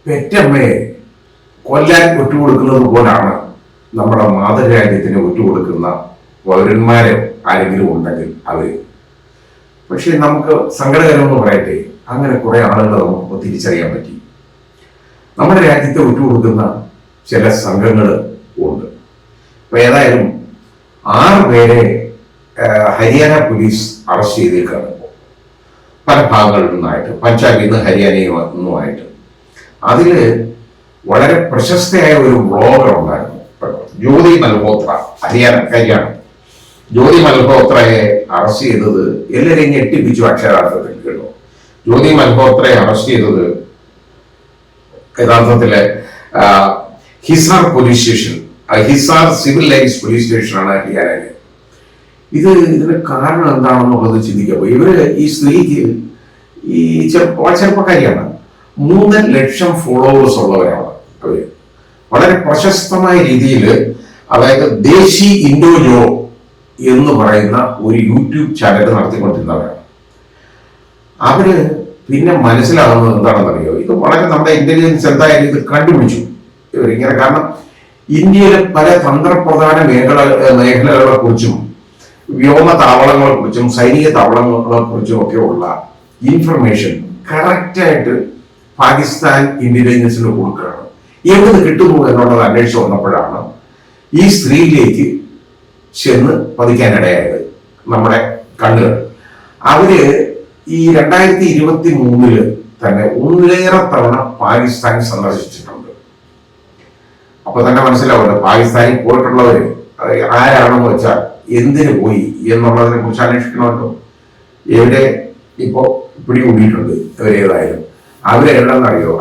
പെറ്റമ്മയെ കൊല്ലാൻ ഒറ്റുകൊടുക്കുന്നത് പോലാണ് നമ്മുടെ മാതൃരാജ്യത്തിന് ഒറ്റുകൊടുക്കുന്ന പൗരന്മാരെ ആരെങ്കിലും ഉണ്ടെങ്കിൽ അവര്. പക്ഷെ നമുക്ക് സങ്കടകരമെന്ന് പറയട്ടെ, അങ്ങനെ കുറെ ആളുകൾ നമുക്ക് തിരിച്ചറിയാൻ പറ്റി. നമ്മുടെ രാജ്യത്തെ ഒറ്റുകൊടുക്കുന്ന ചില സംഘങ്ങൾ ഉണ്ട്. അപ്പൊ ഏതായാലും 6 പേരെ ഹരിയാന പോലീസ് അറസ്റ്റ് ചെയ്തേക്കാണ് പല ഭാഗങ്ങളിൽ നിന്നായിട്ട്, പഞ്ചാബിൽ നിന്ന് ഹരിയാനയിൽ നിന്നുമായിട്ട്. അതില് വളരെ പ്രശസ്തയായ ഒരു ബ്ലോഗർ ഉണ്ടായിരുന്നു, ജ്യോതി മൽഹോത്ര, ഹരിയാന. ജ്യോതി മൽഹോത്രയെ അറസ്റ്റ് ചെയ്തത് എല്ലാവരെയും ഞെട്ടിപ്പിച്ചു അക്ഷരാർത്ഥത്തിൽ കേട്ടോ. ജ്യോതി മൽഹോത്രയെ അറസ്റ്റ് ചെയ്തത് യഥാർത്ഥത്തില് Hisar police station, Hisar civil lines police സ്റ്റേഷനാണ് ഹരിയാനയില്. ഇതിന് കാരണം എന്താണെന്നുള്ളത് ചിന്തിക്കുക. ഇവര് ഈ സ്ത്രീക്ക് ഈ ചെറുപ്പക്കാരിയാണ്, 3 ലക്ഷം ഫോളോവേഴ്സ് ഉള്ളവരാണ് അവര്. വളരെ പ്രശസ്തമായ രീതിയിൽ, അതായത് ദേശി ഇൻഡോജോ എന്ന് പറയുന്ന ഒരു യൂട്യൂബ് ചാനൽ നടത്തിക്കൊണ്ടിരുന്നവരാണ് അവര്. പിന്നെ മനസ്സിലാകുന്നത് എന്താണെന്നറിയോ, ഇത് വളരെ നമ്മുടെ ഇന്റലിജൻസ് എന്തായാലും ഇത് കണ്ടുപിടിച്ചു ഇവരിങ്ങനെ. കാരണം ഇന്ത്യയിലെ പല തന്ത്രപ്രധാന മേഖലകളെ കുറിച്ചും വ്യോമ താവളങ്ങളെ കുറിച്ചും സൈനിക താവളങ്ങളെ കുറിച്ചും ഒക്കെ ഉള്ള ഇൻഫർമേഷൻ കറക്റ്റായിട്ട് പാകിസ്ഥാൻ ഇന്റലിജൻസിന് കൊടുക്കുകയാണ്. എവിടെ കിട്ടുന്നു എന്നുള്ളത് അന്വേഷിച്ച് വന്നപ്പോഴാണ് ഈ സ്ത്രീയിലേക്ക് ചെന്ന് പതിക്കാനിടയായത് നമ്മുടെ കണ്ണുകൾ. അവര് ഈ 2023 തന്നെ 1 തവണ പാകിസ്ഥാൻ സന്ദർശിച്ചിട്ടുണ്ട്. അപ്പൊ തന്നെ മനസ്സിലാവുന്നത് പാകിസ്ഥാനിൽ പോയിട്ടുള്ളവര് ആരാണെന്ന് വെച്ചാൽ എന്തിനു പോയി എന്നുള്ളതിനെ കുറിച്ച് അന്വേഷിക്കണമല്ലോ. എവിടെ ഇപ്പോ പിടികൂടിയിട്ടുണ്ട് ഇവരേതായാലും. അവരെവിടെന്നറിയോ,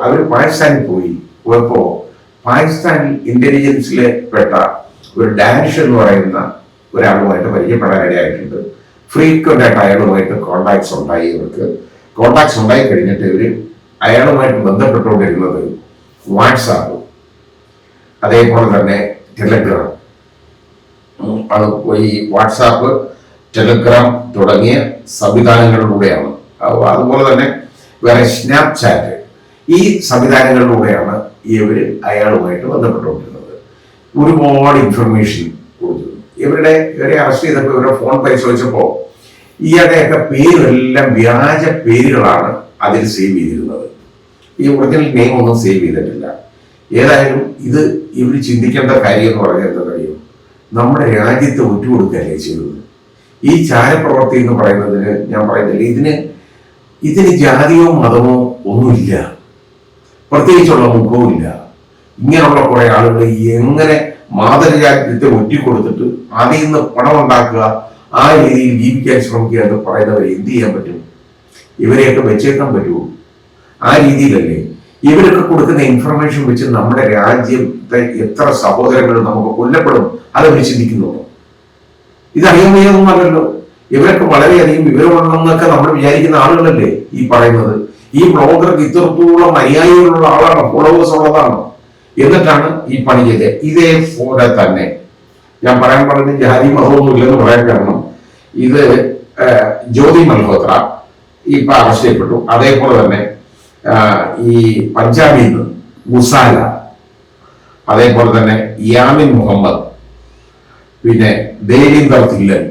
അവര് പാകിസ്ഥാനിൽ പോയപ്പോ പാകിസ്ഥാനിൽ ഇന്റലിജൻസിലെ പെട്ട ഒരു ഡാനിഷ് എന്ന് പറയുന്ന ഒരാളുമായിട്ട് പരിചയപ്പെടാനിടയായിട്ടുണ്ട്. ഫ്രീക്വന്റ് ആയിട്ട് അയാളുമായിട്ട് കോണ്ടാക്ട്സ് ഉണ്ടായി. ഇവർക്ക് കോണ്ടാക്ട്സ് ഉണ്ടായി കഴിഞ്ഞിട്ട് ഇവര് അയാളുമായിട്ട് ബന്ധപ്പെട്ടുകൊണ്ടിരുന്നത് വാട്സാപ്പ്, അതേപോലെ തന്നെ ടെലഗ്രാം. അത് ഈ വാട്സാപ്പ്, ടെലഗ്രാം തുടങ്ങിയ സംവിധാനങ്ങളിലൂടെയാണ്. അതുപോലെ തന്നെ വേറെ സ്നാപ്ചാറ്റ്, ഈ സംവിധാനങ്ങളിലൂടെയാണ് ഇവര് അയാളുമായിട്ട് ബന്ധപ്പെട്ടുകൊണ്ടിരുന്നത്. ഒരുപാട് ഇൻഫർമേഷൻ കൊടുത്തു. ഇവരെ അറസ്റ്റ് ചെയ്തപ്പോൾ ഇവരുടെ ഫോൺ പരിശോധിച്ചപ്പോൾ ഇയാളുടെയൊക്കെ പേരെല്ലാം വ്യാജ പേരുകളാണ് അതിൽ സേവ് ചെയ്തിരുന്നത്. ഈ ഒറിജിനൽ നെയിം ഒന്നും സേവ് ചെയ്തിട്ടില്ല. ഏതായാലും ഇവർ ചിന്തിക്കേണ്ട കാര്യം എന്ന് പറഞ്ഞാൽ എന്താ കഴിയും, നമ്മുടെ രാജ്യത്തെ ഒറ്റുകൊടുക്കുകയല്ലേ ചെയ്തത്. ഈ ചാരപ്രവർത്തി എന്ന് പറയുന്നതിന് ഞാൻ പറയുന്നില്ല, ഇതിന് ജാതിയോ മതമോ ഒന്നുമില്ല, പ്രത്യേകിച്ചുള്ള മുഖവുമില്ല. ഇങ്ങനെയുള്ള കുറെ ആളുകൾ എങ്ങനെ മാതൃരാജ്യത്തെ ഒറ്റിക്കൊടുത്തിട്ട് അതിൽ നിന്ന് പണം ഉണ്ടാക്കുക, ആ രീതിയിൽ ജീവിക്കാൻ ശ്രമിക്കുക എന്ന് പറയുന്നവരെ എന്ത് ചെയ്യാൻ പറ്റും? ഇവരെയൊക്കെ വെച്ചേക്കാൻ പറ്റുമോ? ആ രീതിയിലല്ലേ ഇവരൊക്കെ കൊടുക്കുന്ന ഇൻഫർമേഷൻ വെച്ച് നമ്മുടെ രാജ്യത്തെ എത്ര സഹോദരങ്ങൾ നമുക്ക് കൊല്ലപ്പെടും അതവർ ചിന്തിക്കുന്നുണ്ടോ? ഇതറിയാൻ വയ്യാതൊന്നുമല്ലല്ലോ. ഇവരൊക്കെ വളരെയധികം വിവരമുണ്ടെന്നൊക്കെ നമ്മൾ വിചാരിക്കുന്ന ആളുകളല്ലേ ഈ പറയുന്നത്. ഈ ബ്ലോഗർക്ക് ഇത്രത്തോളം അനുയായികളുള്ള ആളാണോ, ഫോളോവേഴ്സ് ഉള്ളതാണോ? എന്നിട്ടാണ് ഈ പണി ചെയ്തത്. ഇതേപോലെ തന്നെ ഞാൻ പറയാൻ പറഞ്ഞ ജാതി മതമൊന്നും ഇല്ലെന്ന് പറയാൻ കാരണം, ഇത് ജ്യോതി മൽഹോത്ര ഇപ്പൊ അറസ്റ്റ് ചെയ്യപ്പെട്ടു. അതേപോലെ തന്നെ ഈ പഞ്ചാബിൽ നിന്ന് മുസാല, അതേപോലെ തന്നെ യാമിൻ മുഹമ്മദ്, പിന്നെ ദേവീന്ദർ തില്ലൻ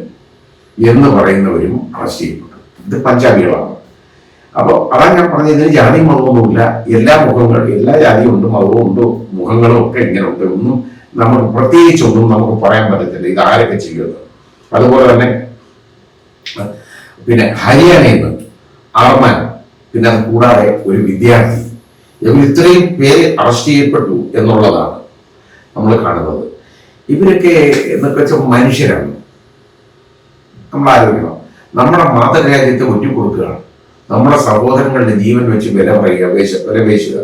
എന്ന് പറയുന്നവരും അറസ്റ്റ് ചെയ്യപ്പെട്ടു. ഇത് പഞ്ചാബികളാണ്. അപ്പൊ അതാ ഞാൻ പറഞ്ഞത്, ഇതിന് ജാതി മതമൊന്നുമില്ല. എല്ലാ ജാതിയും ഉണ്ട്, മതവും ഉണ്ട്, മുഖങ്ങളും ഒക്കെ ഇങ്ങനെ ഉണ്ട്. ഒന്നും നമുക്ക് പ്രത്യേകിച്ചൊന്നും നമുക്ക് പറയാൻ പറ്റത്തില്ല ഇത് ആരൊക്കെ ചെയ്യുന്നത്. അതുപോലെ തന്നെ പിന്നെ ഹരിയാനയിൽ നിന്ന് ആർമാൻ, പിന്നെ അത് കൂടാതെ ഒരു വിദ്യാർത്ഥി, ഇവർ ഇത്രയും പേര് അറസ്റ്റ് ചെയ്യപ്പെട്ടു എന്നുള്ളതാണ് നമ്മൾ കാണുന്നത്. ഇവരൊക്കെ എന്നൊക്കെ വെച്ചാൽ മനുഷ്യരാണ്. നമ്മൾ ആലോചിക്കണം, നമ്മുടെ മാതൃരാജ്യത്തെ ഒറ്റിക്കൊടുക്കുകയാണ്, നമ്മുടെ സഹോദരങ്ങളുടെ ജീവൻ വെച്ച് വിലപേശുക,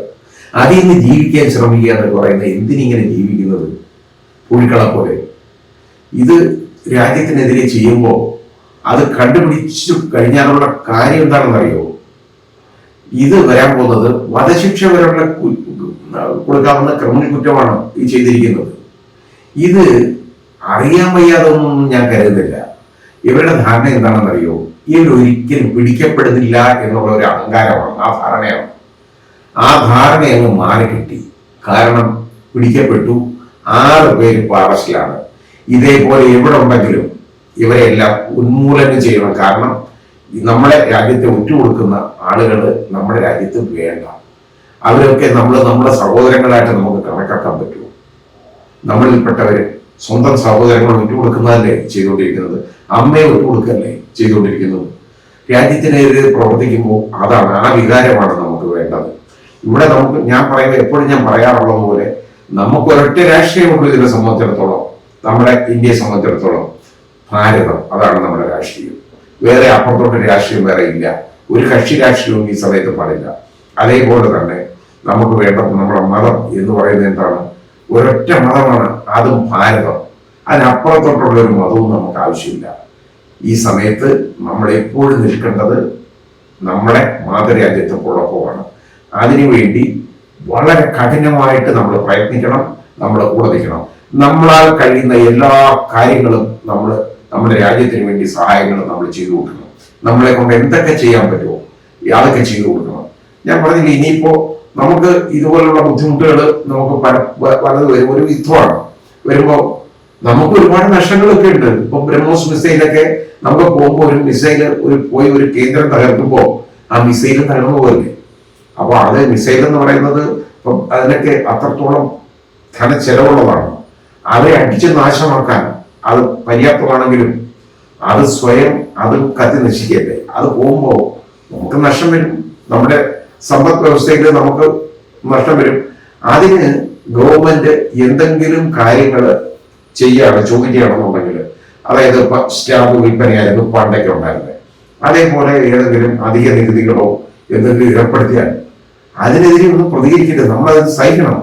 അതിൽ നിന്ന് ജീവിക്കാൻ ശ്രമിക്കുക എന്നൊക്കെ പറയുന്നത് എന്തിനിങ്ങനെ ജീവിക്കുന്നത്? പുഴുക്കളെ പോലെ. ഇത് രാജ്യത്തിനെതിരെ ചെയ്യുമ്പോൾ അത് കണ്ടുപിടിച്ചു കഴിഞ്ഞാലുള്ള കാര്യം എന്താണെന്നറിയോ? ഇത് വരാൻ പോകുന്നത് വധശിക്ഷ വരെയുള്ള കൊടുക്കാവുന്ന ക്രിമിനൽ കുറ്റമാണ് ഈ ചെയ്തിരിക്കുന്നത്. ഇത് അറിയാൻ വയ്യാതൊന്നും ഞാൻ കരുതുന്നില്ല. ഇവരുടെ ധാരണ എന്താണെന്നറിയോ? ഇവരൊരിക്കലും പിടിക്കപ്പെടുന്നില്ല എന്നുള്ള ഒരു അഹങ്കാരമാണ്, ആ ധാരണയാണ്. ആ ധാരണ അങ്ങ് മാറിക്കിട്ടി. കാരണം പിടിക്കപ്പെട്ടു, 6 പേര് അറസ്റ്റിലാണ്. ഇതേപോലെ എവിടെ ഉണ്ടെങ്കിലും ഇവരെല്ലാം ഉന്മൂലനം ചെയ്യണം. കാരണം നമ്മുടെ രാജ്യത്തെ ഒറ്റുകൊടുക്കുന്ന ആളുകൾ നമ്മുടെ രാജ്യത്ത് വേണ്ട. അവരൊക്കെ നമ്മുടെ സഹോദരങ്ങളായിട്ട് നമുക്ക് കണക്കാക്കാൻ പറ്റുമോ? നമ്മളിൽപ്പെട്ടവര് സ്വന്തം സഹോദരങ്ങൾ ഒറ്റുകൊടുക്കുന്നതല്ലേ ചെയ്തുകൊണ്ടിരിക്കുന്നത്? അമ്മയെ ഒറ്റുകൊടുക്കല്ലേ ചെയ്തുകൊണ്ടിരിക്കുന്നത്? രാജ്യത്തിനെതിരെ പ്രവർത്തിക്കുമ്പോൾ അതാണ്, ആ വികാരമാണ് നമുക്ക് വേണ്ടത്. ഇവിടെ ഞാൻ പറയുമ്പോൾ എപ്പോഴും ഞാൻ പറയാറുള്ളത് പോലെ നമുക്ക് ഒരൊറ്റ രാഷ്ട്രീയമുള്ളൂ ഇതിനെ സംബന്ധിച്ചിടത്തോളം, നമ്മുടെ ഇന്ത്യയെ സംബന്ധിച്ചിടത്തോളം ഭാരതം, അതാണ് നമ്മുടെ രാഷ്ട്രീയം. വേറെ അപ്പുറത്തോട്ട് രാഷ്ട്രീയം വേറെ ഇല്ല. ഒരു കക്ഷി രാഷ്ട്രീയവും ഈ സമയത്ത് പാടില്ല. അതേപോലെ തന്നെ നമുക്ക് വേണ്ടത് നമ്മുടെ മതം എന്ന് പറയുന്നത് എന്താണ്? ഒരൊറ്റ മതമാണ്, അതും ഭാരതം. അതിനപ്പുറത്തോട്ടുള്ള ഒരു മതവും നമുക്ക് ആവശ്യമില്ല. ഈ സമയത്ത് നമ്മൾ എപ്പോഴും നിൽക്കേണ്ടത് നമ്മുടെ മാതൃരാജ്യത്തോടൊപ്പമാണ്. അതിനുവേണ്ടി വളരെ കഠിനമായിട്ട് നമ്മൾ പ്രയത്നിക്കണം, നമ്മൾ കൂടെ നിൽക്കണം. നമ്മളാൽ കഴിയുന്ന എല്ലാ കാര്യങ്ങളും നമ്മുടെ രാജ്യത്തിന് വേണ്ടി സഹായങ്ങൾ നമ്മൾ ചെയ്തു കൊടുക്കണം. നമ്മളെ കൊണ്ട് എന്തൊക്കെ ചെയ്യാൻ പറ്റുമോ അതൊക്കെ ചെയ്തു കൊടുക്കണം. ഞാൻ പറഞ്ഞില്ല, ഇനിയിപ്പോ നമുക്ക് ഇതുപോലുള്ള ബുദ്ധിമുട്ടുകൾ നമുക്ക് പലത് വരും. ഒരു യുദ്ധമാണ് വരുമ്പോ നമുക്ക് ഒരുപാട് നഷ്ടങ്ങളൊക്കെ ഉണ്ട്. ഇപ്പൊ ബ്രഹ്മോസ് മിസൈലൊക്കെ നമുക്ക് പോകുമ്പോൾ ഒരു മിസൈല് പോയി ഒരു കേന്ദ്രം തകർക്കുമ്പോ ആ മിസൈൽ തകർന്നു പോകല്ലേ. അപ്പൊ അത് മിസൈൽ എന്ന് പറയുന്നത് ഇപ്പം അതിനൊക്കെ അത്രത്തോളം ധനച്ചെലവുള്ളതാണ്. അവരെ അടിച്ച് നാശമാക്കാൻ അത് പര്യാപ്തമാണെങ്കിലും അത് സ്വയം അത് കത്തി നശിക്കല്ലേ. അത് പോകുമ്പോ നമുക്ക് നഷ്ടം വരും, നമ്മുടെ സമ്പദ് വ്യവസ്ഥയിൽ നമുക്ക് നഷ്ടം വരും. അതിന് ഗവൺമെന്റ് എന്തെങ്കിലും കാര്യങ്ങൾ ചോദ്യം ചെയ്യണമെന്നുണ്ടെങ്കിൽ, അതായത് സ്റ്റാമ്പ് വിൽപ്പനയായിരുന്നു പണ്ടൊക്കെ ഉണ്ടായിരുന്നത്, അതേപോലെ ഏതെങ്കിലും അധിക നികുതികളോ എന്തെങ്കിലും ഏർപ്പെടുത്തിയാൽ അതിനെതിരെ ഒന്ന് പ്രതികരിക്കരുത്. നമ്മളത് സഹിക്കണം.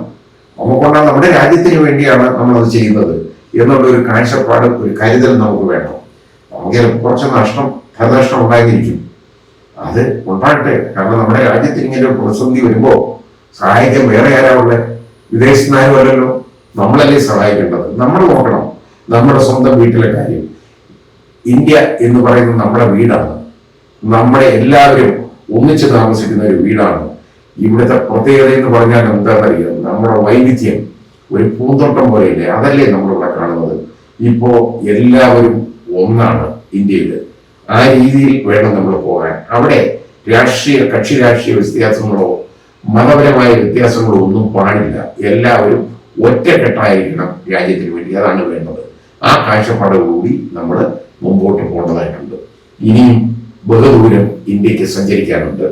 നമുക്കൊണ്ടാണ് നമ്മുടെ രാജ്യത്തിന് വേണ്ടിയാണ് നമ്മളത് ചെയ്യുന്നത് എന്നുള്ള ഒരു കാഴ്ചപ്പാട്, ഒരു കരുതൽ നമുക്ക് വേണം. നമുക്ക് കുറച്ച് ധനനഷ്ടം ഉണ്ടായിരിക്കും, അത് ഉണ്ടാകട്ടെ. കാരണം നമ്മുടെ രാജ്യത്തിന് ഇങ്ങനെ ഒരു പ്രതിസന്ധി വരുമ്പോ സഹായിക്കാൻ വേറെ ആരാവുള്ളത്? വിദേശനാരും അല്ലല്ലോ, നമ്മളല്ലേ സഹായിക്കേണ്ടത്. നമ്മൾ നോക്കണം നമ്മുടെ സ്വന്തം വീട്ടിലെ കാര്യം. ഇന്ത്യ എന്ന് പറയുന്നത് നമ്മുടെ വീടാണ്, നമ്മുടെ എല്ലാവരും ഒന്നിച്ച് താമസിക്കുന്ന ഒരു വീടാണ്. ഇവിടുത്തെ പ്രത്യേകത എന്ന് പറഞ്ഞാൽ എന്താണെന്നറിയാം, നമ്മുടെ വൈവിധ്യം ഒരു പൂന്തോട്ടം പോലെയില്ലേ, അതല്ലേ നമ്മളിവിടെ കാണുന്നത്. ഇപ്പോ എല്ലാവരും ഒന്നാണ് ഇന്ത്യയിൽ. ആ രീതിയിൽ വേണം നമ്മൾ പോകാൻ. അവിടെ കക്ഷി രാഷ്ട്രീയ വ്യത്യാസങ്ങളോ മതപരമായ വ്യത്യാസങ്ങളോ ഒന്നും പാടില്ല. എല്ലാവരും ഒറ്റക്കെട്ടായിരിക്കണം രാജ്യത്തിന് വേണ്ടി. അതാണ് വേണ്ടത്. ആ കാഴ്ചപ്പാടോടുകൂടി നമ്മൾ മുമ്പോട്ട് പോകേണ്ടതായിട്ടുണ്ട്. ഇനിയും ബഹുദൂരം ഇന്ത്യക്ക് സഞ്ചരിക്കാനുണ്ട്.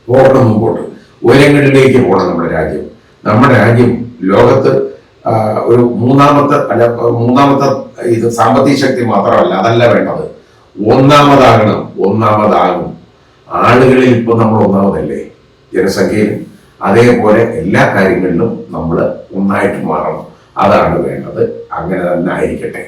പോകണം മുമ്പോട്ട്, ഉയരങ്ങളിലേക്ക് പോകണം നമ്മുടെ രാജ്യം ലോകത്ത് ഒരു മൂന്നാമത്തെ ഇത് സാമ്പത്തിക ശക്തി മാത്രമല്ല, അതല്ല വേണ്ടത്. ഒന്നാമതാകും. ആളുകളിൽ ഇപ്പൊ നമ്മൾ ഒന്നാമതല്ലേ, ജനസംഖ്യയിലും. അതേപോലെ എല്ലാ കാര്യങ്ങളിലും നമ്മൾ ഒന്നായിട്ട് മാറണം. അതാണ് വേണ്ടത്. അങ്ങനെ തന്നെ ആയിരിക്കട്ടെ.